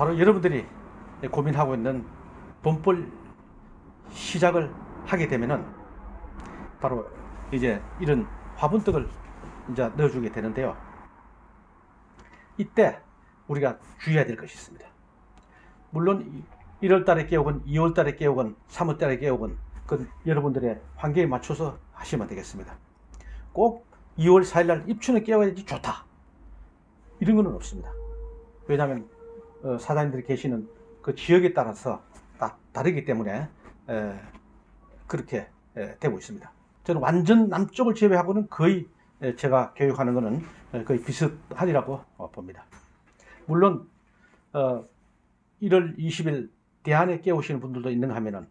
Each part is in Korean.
바로 여러분들이 고민하고 있는 본볼 시작을 하게 되면은 바로 이제 이런 화분떡을 이제 넣어주게 되는데요. 이때 우리가 주의해야 될 것이 있습니다. 물론 1월 달에 깨우건 2월 달에 깨우건 3월 달에 깨우건 그 여러분들의 환경에 맞춰서 하시면 되겠습니다. 꼭 2월 4일 날 입춘에 깨워야지 좋다, 이런 건 없습니다. 왜냐하면 사장님들이 계시는 그 지역에 따라서 다 다르기 때문에 그렇게 되고 있습니다. 저는 완전 남쪽을 제외하고는 거의 제가 교육하는 것은 거의 비슷하리라고 봅니다. 물론 1월 20일 대안에 깨우시는 분들도 있는가 하면은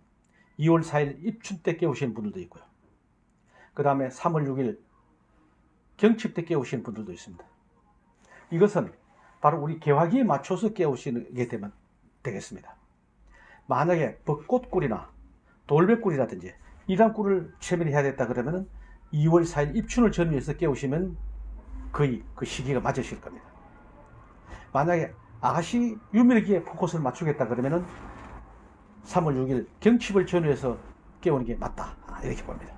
2월 4일 입춘 때 깨우시는 분들도 있고요. 그 다음에 3월 6일 경칩 때 깨우시는 분들도 있습니다. 이것은 바로 우리 개화기에 맞춰서 깨우시게 되면 되겠습니다. 만약에 벚꽃꿀이나 돌배꿀이라든지 이런 꿀을 채취를 해야 됐다 그러면은 2월 4일 입춘을 전후해서 깨우시면 거의 그 시기가 맞으실 겁니다. 만약에 아가씨 유밀기에 포커스를 맞추겠다 그러면은 3월 6일 경칩을 전후해서 깨우는 게 맞다, 이렇게 봅니다.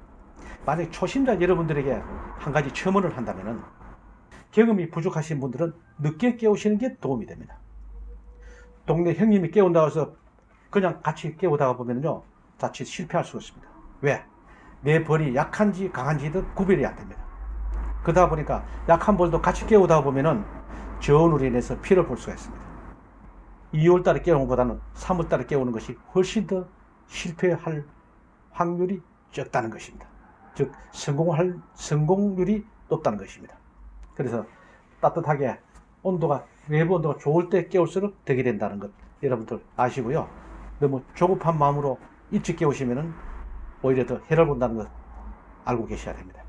만약 초심자 여러분들에게 한 가지 첨언을 한다면은 경험이 부족하신 분들은 늦게 깨우시는 게 도움이 됩니다. 동네 형님이 깨운다고 해서 그냥 같이 깨우다가 보면요, 자칫 실패할 수 있습니다. 왜? 내 벌이 약한지 강한지도 구별이 안 됩니다. 그러다 보니까 약한 벌도 같이 깨우다 보면은 저온으로 인해서 피해를 볼 수가 있습니다. 2월 달에 깨우는 것보다는 3월 달에 깨우는 것이 훨씬 더 실패할 확률이 적다는 것입니다. 즉 성공률이 높다는 것입니다. 그래서 따뜻하게 외부 온도가 좋을 때 깨울수록 덕이 된다는 것 여러분들 아시고요. 너무 조급한 마음으로 일찍 깨우시면은 오히려 더 해를 본다는 것 알고 계셔야 됩니다.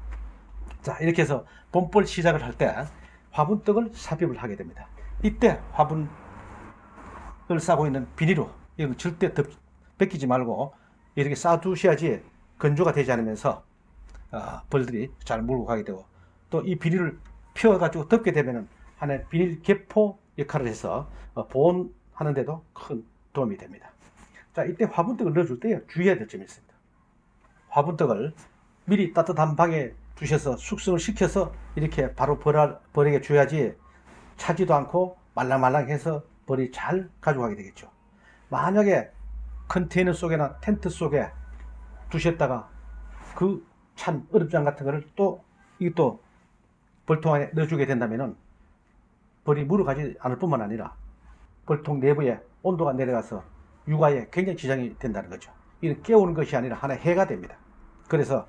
자, 이렇게 해서 봄볼 시작을 할 때 화분떡을 삽입을 하게 됩니다. 이때 화분을 싸고 있는 비닐로 이건 절대 벗기지 말고 이렇게 싸두셔야지 건조가 되지 않으면서 벌들이 잘 몰고 가게 되고, 또 이 비닐을 펴가지고 덮게 되면은 하나의 비닐 개포 역할을 해서 보온하는 데도 큰 도움이 됩니다. 자, 이때 화분떡을 넣어줄 때 주의해야 될 점이 있습니다. 화분떡을 미리 따뜻한 방에 두셔서 숙성을 시켜서 이렇게 바로 벌에게 줘야지 차지도 않고 말랑말랑해서 벌이 잘 가져가게 되겠죠. 만약에 컨테이너 속에나 텐트 속에 두셨다가 그 찬 얼음장 같은 거를 또 벌통 안에 넣어주게 된다면은 벌이 물어가지 않을 뿐만 아니라 벌통 내부에 온도가 내려가서 육아에 굉장히 지장이 된다는 거죠. 이는 깨우는 것이 아니라 하나의 해가 됩니다. 그래서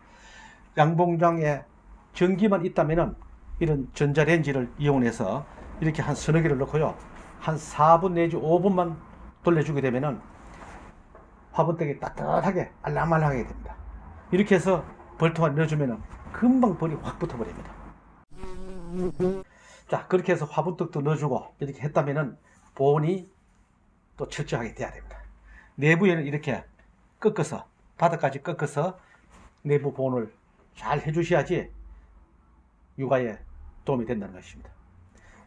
양봉장에 전기만 있다면은 이런 전자레인지를 이용해서 이렇게 한 서너 개를 넣고요, 한 4분 내지 5분만 돌려주게 되면은 화분떡이 따뜻하게 알랑말랑하게 됩니다. 이렇게 해서 벌통 안에 넣어주면은 금방 벌이 확 붙어버립니다. 자, 그렇게 해서 화분떡도 넣어주고 이렇게 했다면은 보온이 또 철저하게 돼야 됩니다. 내부에는 이렇게 꺾어서 바닥까지 꺾어서 내부 보온을 잘 해주셔야지 육아에 도움이 된다는 것입니다.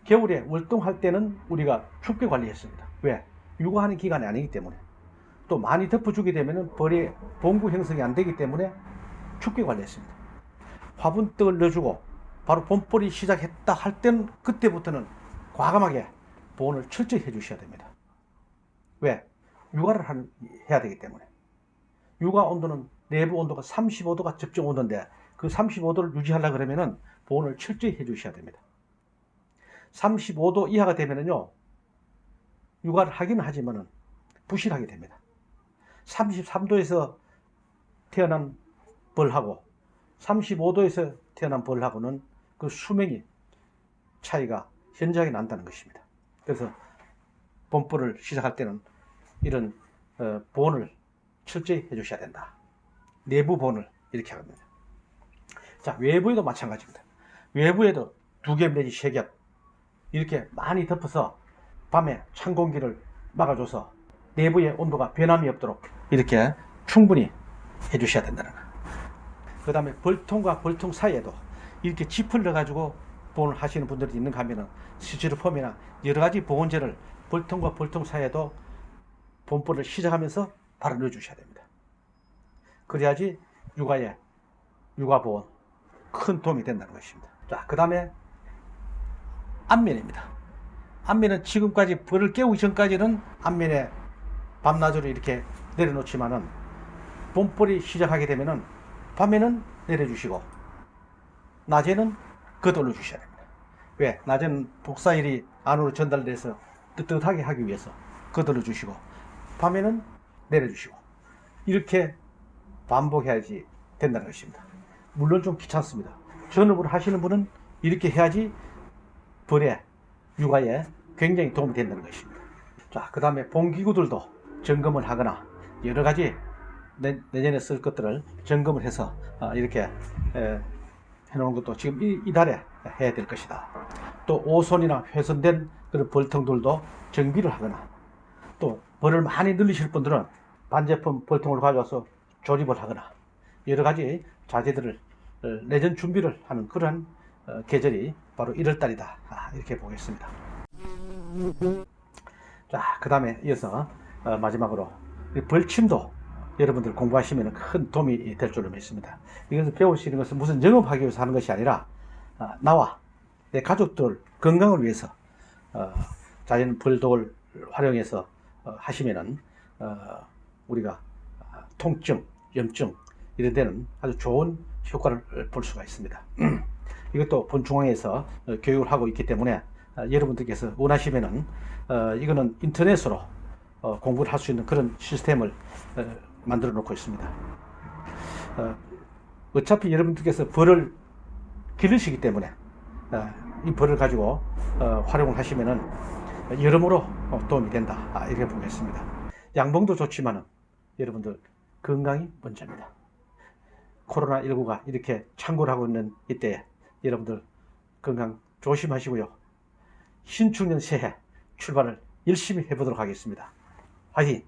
겨울에 월동할 때는 우리가 춥게 관리했습니다. 왜? 육아하는 기간이 아니기 때문에. 또 많이 덮어주게 되면 벌의 봉구 형성이 안 되기 때문에 춥게 관리했습니다. 화분떡을 넣어주고 바로 봄벌이 시작했다 할 때는 그때부터는 과감하게 보온을 철저히 해주셔야 됩니다. 왜? 육아를 해야 되기 때문에. 육아 온도는 내부 온도가 35도가 적정 온도인데 그 35도를 유지하려고 그러면은 보온을 철저히 해주셔야 됩니다. 35도 이하가 되면은요, 육아를 하기는 하지만은 부실하게 됩니다. 33도에서 태어난 벌하고 35도에서 태어난 벌하고는 그 수명이 차이가 현저하게 난다는 것입니다. 그래서 봄벌을 시작할 때는 이런 보온을 철저히 해주셔야 된다. 내부 보온을 이렇게 합니다. 자, 외부에도 마찬가지입니다. 외부에도 2겹 내지 3겹 이렇게 많이 덮어서 밤에 찬 공기를 막아줘서 내부의 온도가 변함이 없도록 이렇게 충분히 해주셔야 된다는 거. 그 다음에 벌통과 벌통 사이에도 이렇게 짚을 넣어가지고 보온을 하시는 분들이 있는가 하면은 스티로폼이나 여러 가지 보온재를 벌통과 벌통 사이에도 본볼을 시작하면서 바로 넣어주셔야 됩니다. 그래야지 육아보온 큰 도움이 된다는 것입니다. 자, 그 다음에 안면입니다. 안면은 지금까지 벌을 깨우기 전까지는 안면에 밤낮으로 이렇게 내려놓지만은 본볼이 시작하게 되면은 밤에는 내려주시고 낮에는 걷어올려 주셔야 됩니다. 왜? 낮에는 복사일이 안으로 전달돼서 뜨뜻하게 하기 위해서 걷어올려 주시고 밤에는 내려주시고 이렇게 반복해야지 된다는 것입니다. 물론 좀 귀찮습니다. 전업을 하시는 분은 이렇게 해야지 벌의 육아에 굉장히 도움이 된다는 것입니다. 자, 그 다음에 본기구들도 점검을 하거나 여러 가지 내년에 쓸 것들을 점검을 해서 이렇게 해놓은 것도 지금 이달에 해야 될 것이다. 또 오손이나 훼손된 그런 벌통들도 정비를 하거나 또 벌을 많이 늘리실 분들은 반제품 벌통을 가져와서 조립을 하거나 여러 가지 자재들을 내년 준비를 하는 그러한 계절이 바로 1월달이다. 이렇게 보겠습니다. 자, 그 다음에 이어서 마지막으로 벌침도 여러분들 공부하시면 큰 도움이 될 줄로 믿습니다. 이것을 배우시는 것은 무슨 영업하기 위해서 하는 것이 아니라 나와 내 가족들 건강을 위해서 자연 벌독을 활용해서 하시면은 우리가 통증, 염증 이런 데는 아주 좋은 효과를 볼 수가 있습니다. 이것도 본중앙에서 교육을 하고 있기 때문에 여러분들께서 원하시면은 이거는 인터넷으로 공부를 할 수 있는 그런 시스템을 만들어 놓고 있습니다. 어차피 여러분들께서 벌을 기르시기 때문에 이 벌을 가지고 활용을 하시면은 여러모로 도움이 된다. 이렇게 보겠습니다. 양봉도 좋지만은 여러분들 건강이 먼저입니다. 코로나19가 이렇게 창궐 하고 있는 이때 여러분들 건강 조심하시고요. 신축년 새해 출발을 열심히 해보도록 하겠습니다. 화이팅!